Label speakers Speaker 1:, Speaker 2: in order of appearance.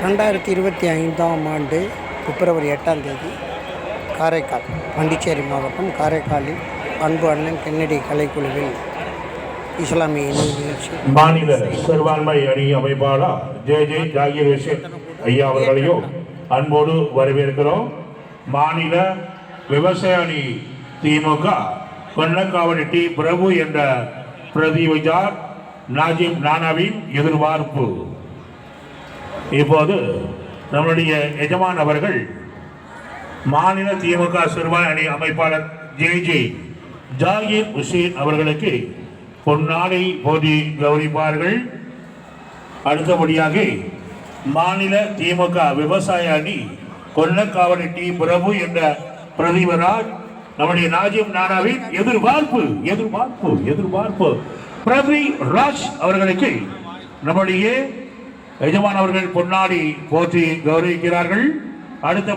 Speaker 1: 2025ஆம் ஆண்டு பிப்ரவரி 8ஆம் தேதி காரைக்கால், பாண்டிச்சேரி மாவட்டம் காரைக்காலில் அன்பு அண்ணன் கென்னடி கலைக்குழுவில் இஸ்லாமிய இணை நிகழ்ச்சி
Speaker 2: மாநில சிறுபான்மை அணி அமைப்பாளர் ஜே ஜாகிர் ஹுசேன் ஐயா அவர்களையும் அன்போடு வரவேற்கிறோம். மாநில விவசாய அணி திமுக கொன்னக்காவடி டி பிரபு என்ற பிரதிநிதியார் நாஜிம் நானாவின் எதிர்பார்ப்பு. இப்போது நம்முடைய எஜமான் அவர்கள் மாநில திமுக சிறுபான்மை அணி அமைப்பாளர் ஜே ஜாகிர் ஹுசேன் அவர்களுக்கு பொன்னாடை போதி கௌரவிப்பார்கள். அடுத்தபடியாக மாநில திமுக விவசாய அணி கொன்னக்காவடி டி பிரபு என்ற பிரதிபரால் நம்முடைய நாஜிம் நானாவின் எதிர்பார்ப்பு எதிர்பார்ப்பு எதிர்பார்ப்பு பிரதி ராஜ் அவர்களுக்கு நம்முடைய எஜமான் அவர்கள் பொன்னாடி போற்றி கௌரவிக்கிறார்கள். அடுத்த